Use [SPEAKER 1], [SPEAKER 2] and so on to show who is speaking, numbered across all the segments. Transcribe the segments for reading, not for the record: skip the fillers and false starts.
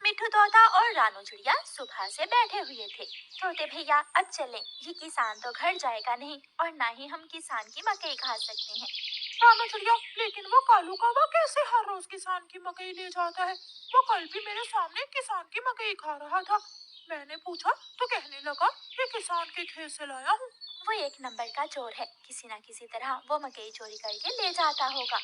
[SPEAKER 1] मिट्ठू तोता और रानू चिड़िया सुबह से बैठे हुए थे। तोते भैया अब चलें, ये किसान तो घर जाएगा नहीं और ना ही हम किसान की मकई खा सकते हैं।
[SPEAKER 2] रानू चिड़िया, लेकिन वो कालू कौवा कैसे हर रोज किसान की मकई ले जाता है? वो कल भी मेरे सामने किसान की मकई खा रहा था। मैंने पूछा तो कहने लगा कि किसान के खेत से लाया हूँ।
[SPEAKER 1] वो एक नंबर का चोर है, किसी न किसी तरह वो मकई चोरी करके ले जाता होगा।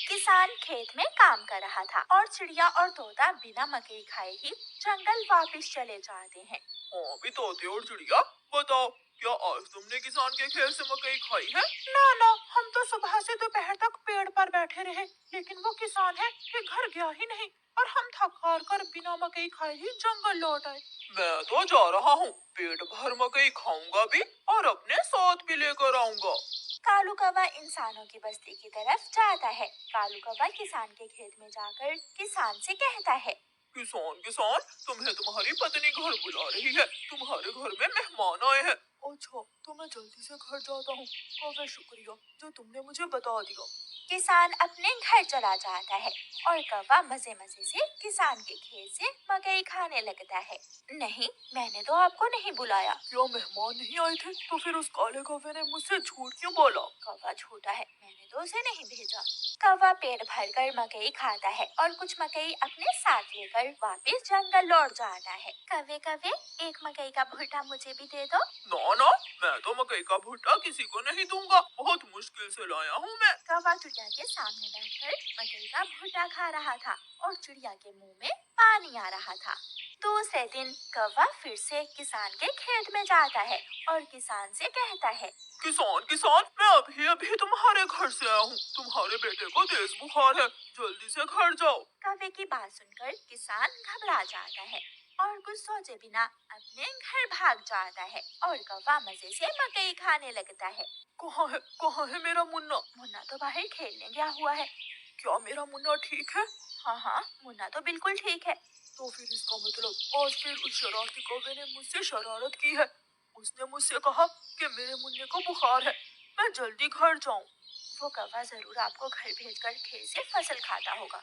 [SPEAKER 1] किसान खेत में काम कर रहा था और चिड़िया और तोता बिना मकई खाए ही जंगल वापस चले जाते हैं।
[SPEAKER 2] हाँ भी तोते और चिड़िया, बताओ क्या आज तुमने किसान के खेत से मकई खाई है? ना ना, हम तो सुबह से दोपहर तक पेड़ पर बैठे रहे, लेकिन वो किसान है कि घर गया ही नहीं और हम थक हार कर बिना मकई खाए ही जंगल लौट आए। मैं तो जा रहा हूँ, पेट भर मकई खाऊंगा भी और अपने साथ भी लेकर आऊंगा।
[SPEAKER 1] कालू कौवा इंसानों की बस्ती की तरफ जाता है। कालू कौवा किसान के खेत में जाकर किसान से कहता है,
[SPEAKER 2] किसान किसान, तुम्हें तुम्हारी पत्नी घर बुला रही है, तुम्हारे घर में मेहमान आए हैं। अच्छा, तो मैं जल्दी से घर जाता हूँ। काफी शुक्रिया जो तुमने मुझे बता दिया।
[SPEAKER 1] किसान अपने घर चला जाता है और कौवा मजे मजे से किसान के खेत से मकई खाने लगता है। नहीं, मैंने तो आपको नहीं बुलाया।
[SPEAKER 2] क्या मेहमान नहीं आए थे? तो फिर उस काले कौवे ने मुझसे झूठ क्यों बोला?
[SPEAKER 1] कौवा झूठा है, मैंने तो उसे नहीं भेजा। कौवा पेट भरकर मकई खाता है और कुछ मकई अपने साथ लेकर वापस जंगल लौट जाता है। कौवे कौवे, एक मकई का भुट्टा मुझे भी दे दो।
[SPEAKER 2] ना ना, मैं तो मकई का भुट्टा किसी को नहीं दूंगा, बहुत मुश्किल से लाया हूँ मैं।
[SPEAKER 1] कौवा चिड़िया के सामने बैठकर मकई का भुट्टा खा रहा था और चिड़िया के मुंह में पानी आ रहा था। दूसरे दिन कौवा फिर से किसान के खेत में जाता है और किसान से कहता है,
[SPEAKER 2] किसान किसान, मैं अभी अभी तुम्हारे घर से आया हूँ, तुम्हारे बेटे को तेज बुखार है, जल्दी से घर जाओ।
[SPEAKER 1] कौवे की बात सुनकर किसान घबरा जाता है और कुछ सोचे बिना अपने घर भाग जाता है और कौवा मजे से मकई खाने लगता है।
[SPEAKER 2] कहाँ है मेरा मुन्ना?
[SPEAKER 1] मुन्ना तो बाहर खेलने गया हुआ है।
[SPEAKER 2] क्या मेरा मुन्ना ठीक है?
[SPEAKER 1] हाँ हाँ, मुन्ना तो बिल्कुल ठीक है।
[SPEAKER 2] तो फिर इसका मतलब आज फिर उस शरारती कौवे ने मुझसे शरारत की है। उसने मुझसे कहा कि मेरे मुन्ने को बुखार है, मैं जल्दी घर जाऊं।
[SPEAKER 1] वो कौवा जरूर आपको घर भेजकर खेत से फसल खाता होगा।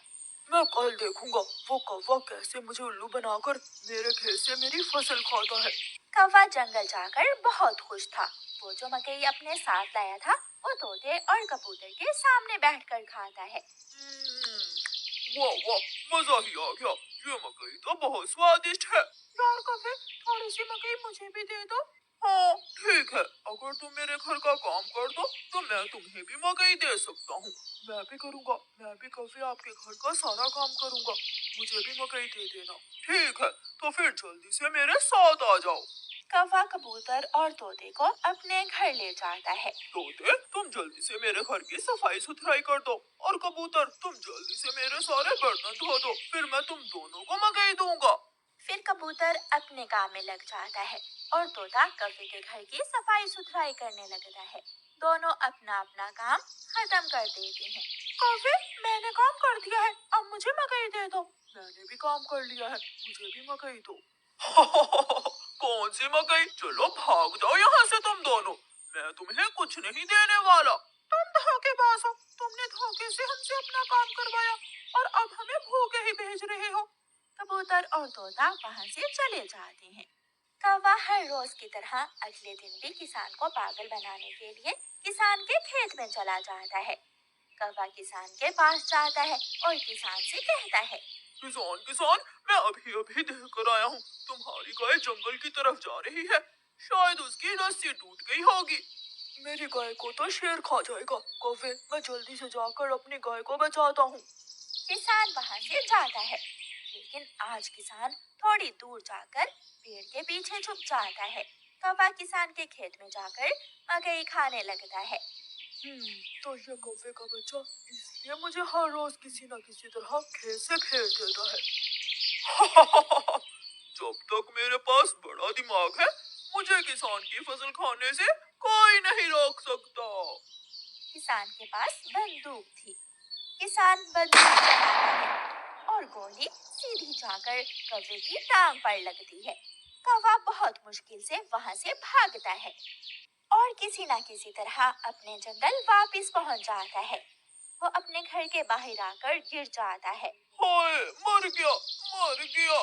[SPEAKER 2] मैं कल देखूंगा वो कौवा कैसे मुझे उल्लू बनाकर मेरे खेत से मेरी फसल खाता है।
[SPEAKER 1] कौवा जंगल जाकर बहुत खुश था। वो जो मकई अपने साथ लाया था वो तोते और कबूतर के सामने बैठकर खाता है।
[SPEAKER 2] वाह वाह, मजा ही आ गया, ये मकई तो बहुत स्वादिष्ट है। यार कौवे, थोड़ी सी मकई मुझे भी दे दो। हाँ ठीक है, अगर तुम मेरे घर का काम कर दो तो मैं तुम्हें भी मकई दे सकता हूँ। मैं भी करूँगा, मैं भी कभी आपके घर का सारा काम करूँगा, मुझे भी मकई दे देना। ठीक है, तो फिर जल्दी से मेरे साथ आ जाओ।
[SPEAKER 1] कौवा कबूतर और तोते को अपने घर ले जाता है।
[SPEAKER 2] तोते, तुम जल्दी से मेरे घर की सफाई सुथराई कर दो और कबूतर तुम जल्दी से मेरे सारे बर्तन धो दो, फिर मैं तुम दोनों को मकई दूंगा।
[SPEAKER 1] फिर कबूतर अपने काम में लग जाता है और तोता कौवे के घर की सफाई सुथराई करने लगता है। दोनों अपना अपना काम खत्म कर देते हैं।
[SPEAKER 2] कौवे, मैंने काम कर दिया है, अब मुझे मकई दे दो। मैंने भी काम कर लिया है, मुझे भी मकई दो। कौन सी मकई? चलो भाग जाओ यहाँ से तुम दोनों, मैं तुम्हें कुछ नहीं देने वाला। तुम धोखेबाज हो, तुमने धोखे से हमसे अपना काम करवाया और अब हमें भूखे ही भेज रहे हो।
[SPEAKER 1] कबूतर और तोता वहाँ से चले जाते हैं। कौवा हर रोज की तरह अगले दिन भी किसान को पागल बनाने के लिए किसान के खेत में चला जाता है। कौवा किसान के पास जाता है और किसान से कहता है,
[SPEAKER 2] किसान किसान, मैं अभी अभी देख कर आया हूँ, तुम्हारी गाय जंगल की तरफ जा रही है, शायद उसकी रस्सी टूट गई होगी। मेरी गाय को तो शेर खा जाएगा। कौवे, मैं जल्दी से जाकर अपनी गाय को बचाता हूँ।
[SPEAKER 1] किसान वहाँ से जाता है, लेकिन आज किसान थोड़ी दूर जाकर पेड़ के पीछे छुप जाता है। कौवा किसान के खेत में जाकर मकई खाने लगता है।
[SPEAKER 2] तो ये कौवे का बच्चा इसलिए मुझे हर रोज किसी न किसी तरह खेत से भेज देता है। जब तक मेरे पास बड़ा दिमाग है, मुझे किसान की फसल खाने से कोई नहीं रोक सकता।
[SPEAKER 1] किसान के पास बंदूक थी। किसान बंदूक चलाता है और गोली सीधी जाकर कौवे की टांग पर लगती है। कौवा बहुत मुश्किल से वहाँ से भागता है और किसी न किसी तरह अपने जंगल वापस पहुँच जाता है। वो अपने घर के बाहर आकर गिर जाता है।
[SPEAKER 2] हाय, मर गया, मर गया।